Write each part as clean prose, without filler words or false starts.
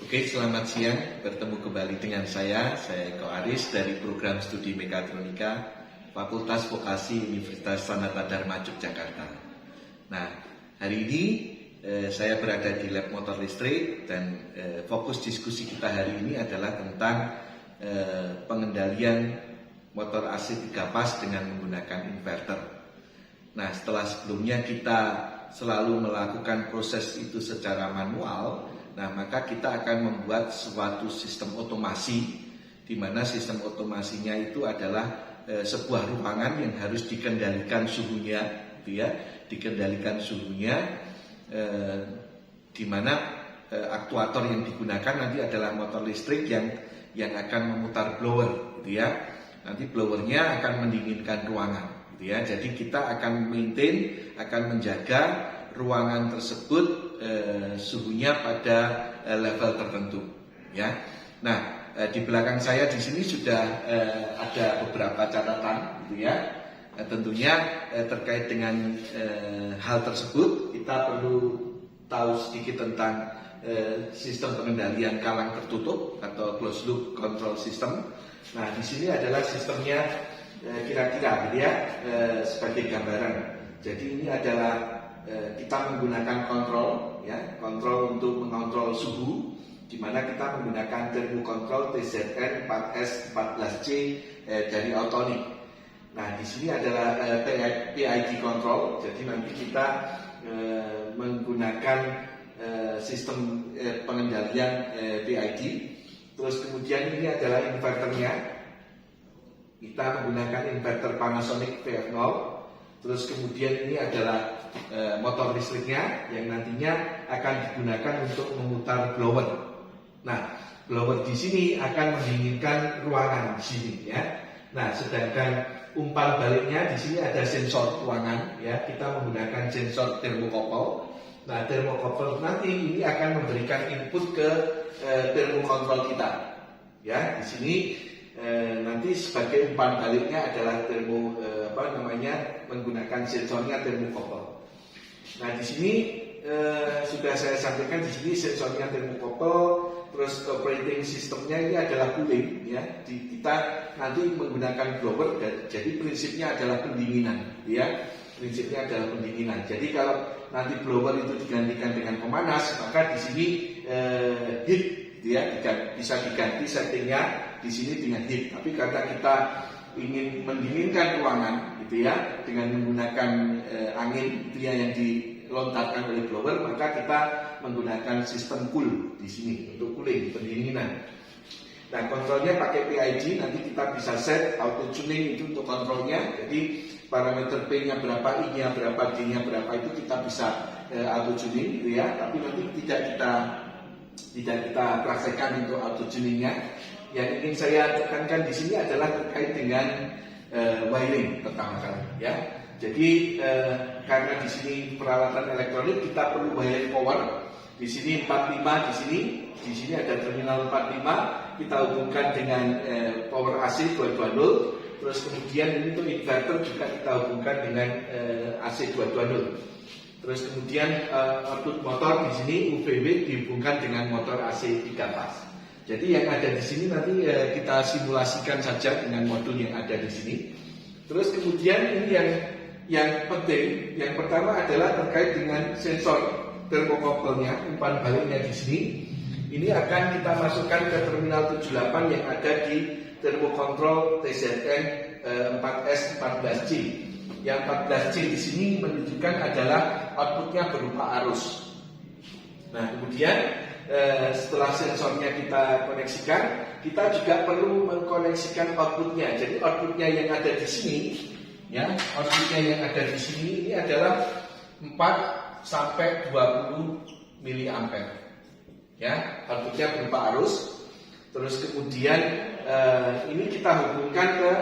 Oke, selamat siang. Bertemu kembali dengan saya Eko Aris dari program studi Mekatronika Fakultas Vokasi Universitas Sanata Dharma Yogyakarta. Nah, hari ini saya berada di lab motor listrik dan fokus diskusi kita hari ini adalah tentang pengendalian motor AC 3 pas dengan menggunakan inverter. Nah, setelah sebelumnya kita selalu melakukan proses itu secara manual, nah maka kita akan membuat suatu sistem otomasi, di mana sistem otomasinya itu adalah sebuah ruangan yang harus dikendalikan suhunya, gitu ya, dikendalikan suhunya, di mana aktuator yang digunakan nanti adalah motor listrik yang akan memutar blower, gitu ya. Nanti blowernya akan mendinginkan ruangan. Ya, jadi kita akan maintain, akan menjaga ruangan tersebut suhunya pada level tertentu. Ya, nah di belakang saya di sini sudah ada beberapa catatan, gitu ya. Tentunya terkait dengan hal tersebut kita perlu tahu sedikit tentang sistem pengendalian kalang tertutup atau closed loop control system. Nah, di sini adalah sistemnya. Kira-kira gitu ya, sebagai gambaran. Jadi ini adalah kita menggunakan kontrol, ya, kontrol untuk mengontrol suhu, di mana kita menggunakan thermocontrol TZN 4S 14C dari Autonic. Nah, di sini adalah PID control. Jadi nanti kita menggunakan sistem pengendalian PID. Terus kemudian ini adalah inverternya. Kita menggunakan inverter Panasonic VF0. Terus kemudian ini adalah motor listriknya yang nantinya akan digunakan untuk memutar blower. Nah, blower di sini akan mendinginkan ruangan di sini, ya. Nah, sedangkan umpan baliknya di sini ada sensor ruangan, ya. Kita menggunakan sensor thermocouple. Nah, thermocouple nanti ini akan memberikan input ke thermocontrol kita, ya. Di sini nanti sebagai umpan baliknya adalah menggunakan sensornya thermocouple. Nah, di sini sudah saya sampaikan, di sini sensornya thermocouple, terus operating sistemnya ini adalah cooling, ya. Kita nanti menggunakan blower, jadi prinsipnya adalah pendinginan, ya. Prinsipnya adalah pendinginan. Jadi kalau nanti blower itu digantikan dengan pemanas, maka di sini heat, ya, bisa diganti settingnya di sini dengan heat. Tapi karena kita ingin mendinginkan ruangan, gitu ya, dengan menggunakan angin, itu ya, yang dilontarkan oleh blower, maka kita menggunakan sistem cool di sini untuk cooling, pendinginan. Nah, kontrolnya pakai PID, nanti kita bisa set auto tuning itu untuk kontrolnya. Jadi parameter P-nya berapa, I-nya berapa, D-nya berapa, itu kita bisa auto tuning, gitu ya. Tapi nanti tidak kita praktekkan untuk auto tuningnya. Yang ingin saya tekankan di sini adalah terkait dengan wiring pertama kali, ya. Jadi karena di sini peralatan elektronik kita perlu wiring power. Di sini 45, di sini ada terminal 45. Kita hubungkan dengan power AC 220. Terus kemudian ini untuk inverter juga kita hubungkan dengan AC 220. Terus kemudian output motor di sini UVW dihubungkan dengan motor AC 3 pas. Jadi yang ada di sini nanti kita simulasikan saja dengan modul yang ada di sini. Terus kemudian ini yang penting, yang pertama adalah terkait dengan sensor thermocouple-nya, umpan baliknya di sini. Ini akan kita masukkan ke terminal 78 yang ada di thermocontrol TZN 4S 14C. Yang 14C di sini menunjukkan adalah outputnya berupa arus. Nah, kemudian setelah sensornya kita koneksikan, kita juga perlu mengkoneksikan outputnya. Jadi outputnya yang ada di sini, ya, outputnya yang ada di sini ini adalah 4 sampai 20 miliampere. Ya, outputnya berupa arus. Terus kemudian ini kita hubungkan ke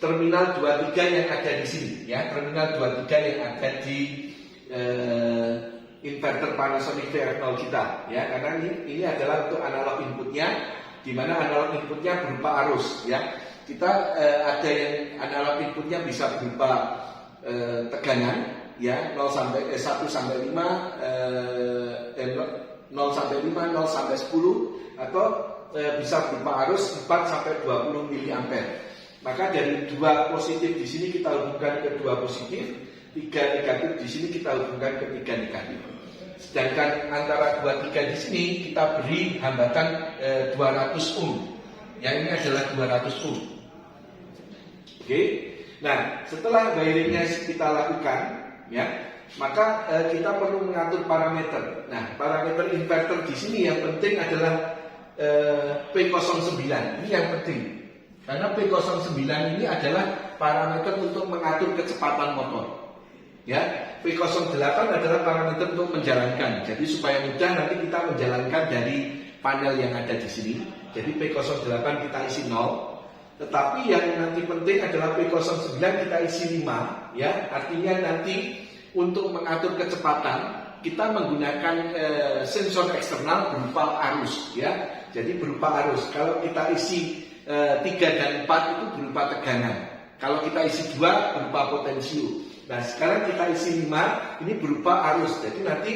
terminal 23 yang ada di sini, ya, terminal 23 yang ada di inverter Panasonic VF0 kita, ya, karena ini adalah untuk analog inputnya, di mana analog inputnya berupa arus, ya. Kita ada yang analog inputnya bisa berupa tegangan, ya, 1 sampai 5, 0 0 sampai 5, 0 sampai 10, atau bisa berupa arus 4 sampai 20 miliampere. Maka dari 2 positif di sini kita hubungkan ke 2 positif, 3 negatif di sini kita hubungkan ke 3 negatif. Sedangkan antara 2, 3 di sini kita beri hambatan 200 ohm. Yang ini adalah 200 ohm. Oke. Nah, setelah wiringnya kita lakukan, ya, maka kita perlu mengatur parameter. Nah, parameter inverter di sini yang penting adalah P09. Ini yang penting. Karena P09 ini adalah parameter untuk mengatur kecepatan motor. Ya, P08 adalah parameter untuk menjalankan. Jadi supaya mudah nanti kita menjalankan dari panel yang ada di sini. Jadi P08 kita isi 0. Tetapi yang nanti penting adalah P09 kita isi 5. Ya, artinya nanti untuk mengatur kecepatan kita menggunakan sensor eksternal berupa arus. Ya, jadi berupa arus. Kalau kita isi 3 dan 4 itu berupa tegangan. Kalau kita isi 2 berupa potensium. Nah, sekarang kita isi 5 ini berupa arus. Jadi nanti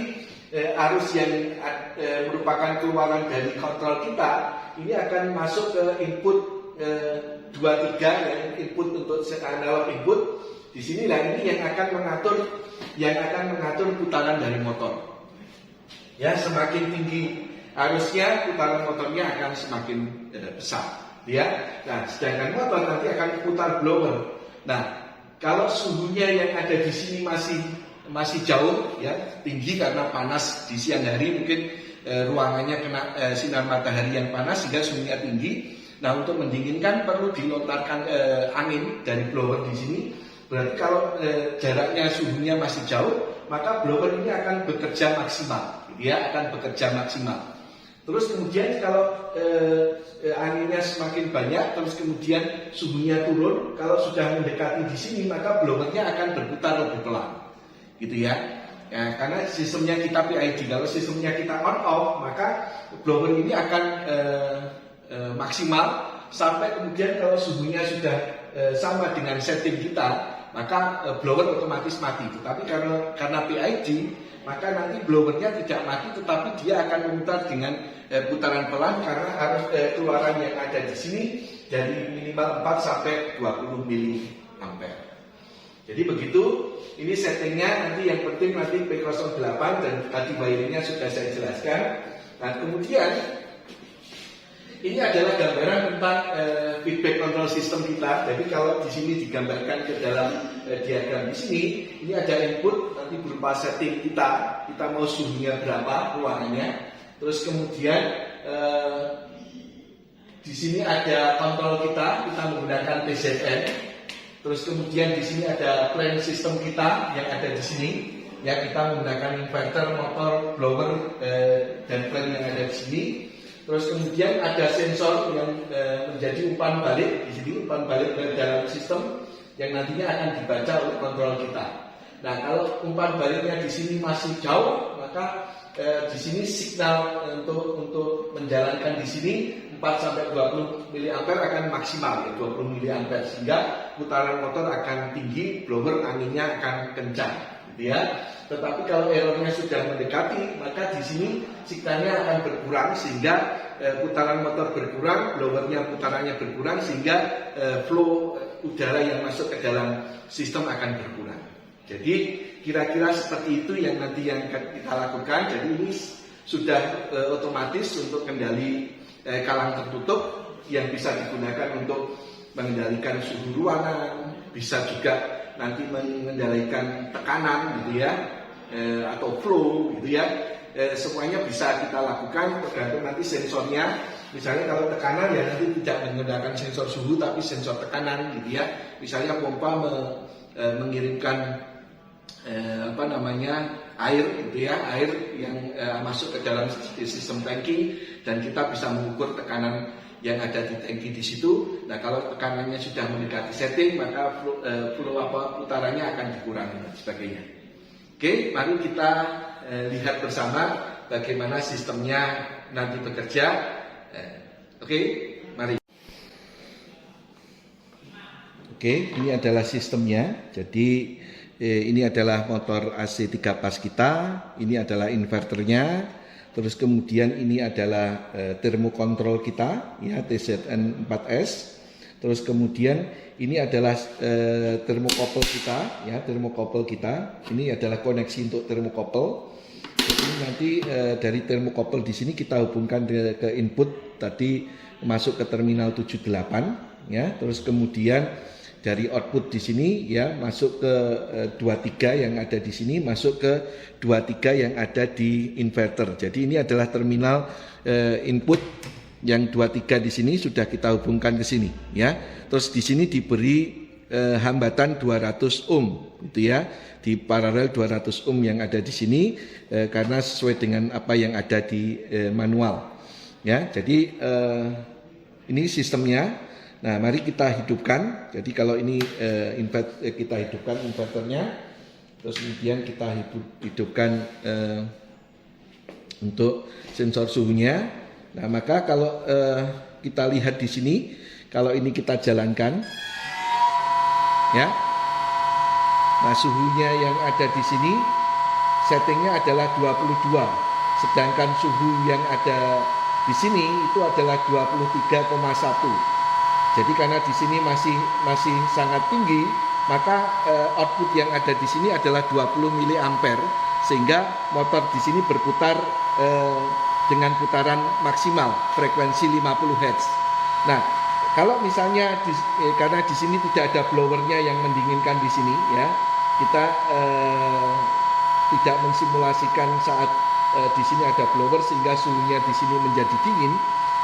arus yang merupakan keluaran dari kontrol kita ini akan masuk ke input 23 ya, input untuk analog input. Di sinilah ini yang akan mengatur putaran dari motor. Ya, semakin tinggi arusnya, putaran motornya akan semakin besar. Ya, nah sedangkan motor nanti akan putar blower. Nah, kalau suhunya yang ada di sini masih jauh, ya tinggi karena panas di siang hari, mungkin ruangannya kena sinar matahari yang panas sehingga suhunya tinggi. Nah, untuk mendinginkan perlu dilontarkan angin dari blower di sini. Berarti kalau jaraknya suhunya masih jauh, maka blower ini akan bekerja maksimal. Dia akan bekerja maksimal. Terus kemudian kalau anginnya semakin banyak, terus kemudian suhunya turun, kalau sudah mendekati di sini maka blowernya akan berputar lebih pelan, gitu ya. Ya, karena sistemnya kita PID. Kalau sistemnya kita on off, maka blower ini akan maksimal sampai kemudian kalau suhunya sudah sama dengan setting kita, maka blower otomatis mati. Tetapi karena PID, maka nanti blowernya tidak mati, tetapi dia akan memutar dengan putaran pelan karena harus keluaran yang ada di sini dari minimal 4 sampai 20 miliampere. Jadi begitu, ini settingnya nanti yang penting nanti P08 dan tadi wiringnya sudah saya jelaskan. Nah, kemudian ini adalah gambaran tentang feedback control system kita. Jadi kalau di sini digambarkan ke dalam diagram di sini, ini ada input nanti berupa setting kita mau suhunya berapa ruangannya. Terus kemudian di sini ada kontrol kita menggunakan PZN. Terus kemudian di sini ada plan system kita yang ada di sini. Ya, kita menggunakan inverter, motor, blower dan plan yang ada di sini. Terus kemudian ada sensor yang menjadi umpan balik di sini, umpan balik dari dalam sistem yang nantinya akan dibaca oleh kontrol kita. Nah, kalau umpan baliknya di sini masih jauh, maka di sini signal untuk menjalankan di sini 4 sampai 20 miliampere akan maksimal ya, 20 miliampere sehingga putaran motor akan tinggi, blower anginnya akan kencang, gitu ya. Tetapi kalau errornya sudah mendekati, maka di sini signalnya akan berkurang sehingga putaran motor berkurang, blowernya putarannya berkurang sehingga flow udara yang masuk ke dalam sistem akan berkurang. Jadi kira-kira seperti itu yang nanti yang kita lakukan. Jadi ini sudah otomatis untuk kendali kalang tertutup yang bisa digunakan untuk mengendalikan suhu ruangan, bisa juga nanti mengendalikan tekanan gitu ya, atau flow gitu ya. Semuanya bisa kita lakukan tergantung nanti sensornya. Misalnya kalau tekanan ya nanti tidak menggunakan sensor suhu tapi sensor tekanan gitu ya. Misalnya pompa mengirimkan air gitu ya, air yang masuk ke dalam sistem tangki dan kita bisa mengukur tekanan yang ada di tangki di situ. Nah, kalau tekanannya sudah mendekati setting maka putarannya akan dikurangi dan sebagainya. Oke, mari kita lihat bersama bagaimana sistemnya nanti bekerja. Oke, mari. Oke, ini adalah sistemnya. Jadi ini adalah motor AC 3 pas kita, ini adalah inverternya. Terus kemudian ini adalah termokontrol kita, ya, TZN 4S. Terus kemudian ini adalah termokopel kita, ya, termokopel kita. Ini adalah koneksi untuk termokopel. Jadi nanti dari termokopel di sini kita hubungkan ke input tadi masuk ke terminal 78, ya. Terus kemudian dari output di sini, ya, masuk ke 23 yang ada di sini, masuk ke 23 yang ada di inverter. Jadi ini adalah terminal input yang 23 di sini sudah kita hubungkan ke sini, ya. Terus di sini diberi hambatan 200 ohm, gitu ya, di paralel 200 ohm yang ada di sini karena sesuai dengan apa yang ada di manual, ya. Jadi ini sistemnya. Nah, mari kita hidupkan. Jadi kalau ini kita hidupkan inverternya, terus kemudian kita hidupkan untuk sensor suhunya. Nah, maka kalau kita lihat di sini, kalau ini kita jalankan, ya. Nah, suhunya yang ada di sini settingnya adalah 22, sedangkan suhu yang ada di sini itu adalah 23,1. Jadi karena di sini masih sangat tinggi, maka output yang ada di sini adalah 20 mA, sehingga motor di sini berputar dengan putaran maksimal frekuensi 50 Hz. Nah, kalau misalnya karena di sini tidak ada blowernya yang mendinginkan di sini, ya, kita tidak mensimulasikan saat di sini ada blower sehingga suhunya di sini menjadi dingin,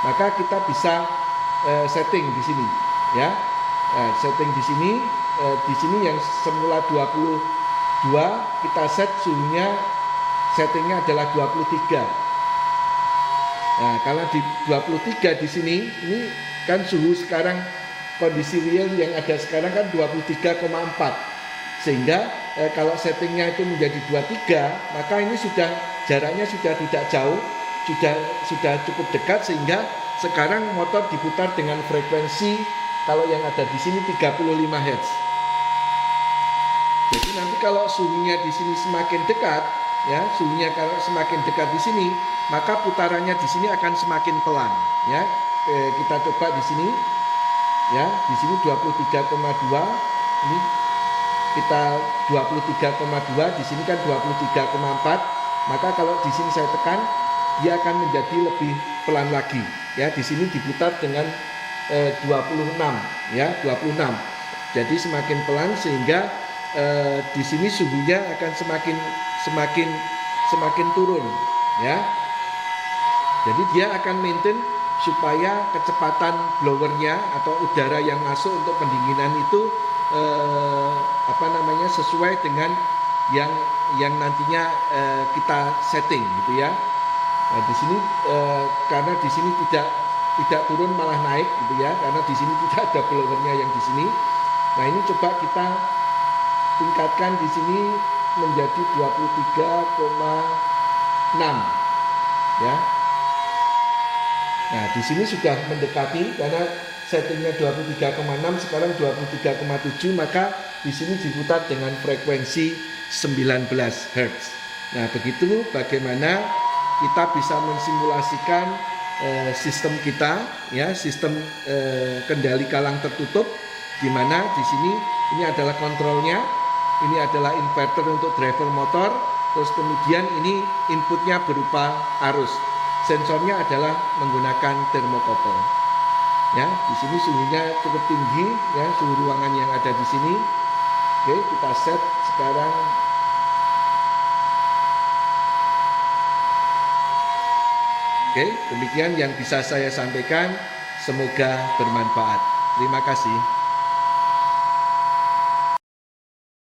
maka kita bisa setting di sini, ya. Nah, setting di sini yang semula 22 kita set suhunya, settingnya adalah 23. Nah, kalau di 23 di sini, ini kan suhu sekarang kondisi real yang ada sekarang kan 23,4, sehingga kalau settingnya itu menjadi 23, maka ini jaraknya sudah tidak jauh, sudah cukup dekat, sehingga sekarang motor diputar dengan frekuensi kalau yang ada di sini 35 Hz. Jadi nanti kalau suhunya di sini semakin dekat, ya, suhunya kalau semakin dekat di sini, maka putarannya di sini akan semakin pelan, ya. Kita coba di sini, ya, di sini 23,2, ini kita 23,2, di sini kan 23,4, maka kalau di sini saya tekan, dia akan menjadi lebih pelan lagi, ya. Di sini diputar dengan 26, ya, 26. Jadi semakin pelan sehingga di sini suhunya akan semakin turun, ya. Jadi dia akan maintain supaya kecepatan blowernya atau udara yang masuk untuk pendinginan itu sesuai dengan yang nantinya kita setting, gitu ya. Nah, di sini karena di sini tidak turun malah naik, gitu ya, karena di sini tidak ada blowernya yang di sini. Nah, ini coba kita tingkatkan di sini menjadi 23,6, ya. Nah, di sini sudah mendekati karena settingnya 23,6, sekarang 23,7, maka di sini diputar dengan frekuensi 19 Hz. Nah, begitu bagaimana kita bisa mensimulasikan sistem kita, ya, sistem kendali kalang tertutup, di mana di sini ini adalah kontrolnya, ini adalah inverter untuk driver motor, terus kemudian ini inputnya berupa arus. Sensornya adalah menggunakan termokopel. Ya, di sini suhunya cukup tinggi, ya, suhu ruangan yang ada di sini. Oke, kita set sekarang. Oke, demikian yang bisa saya sampaikan. Semoga bermanfaat. Terima kasih.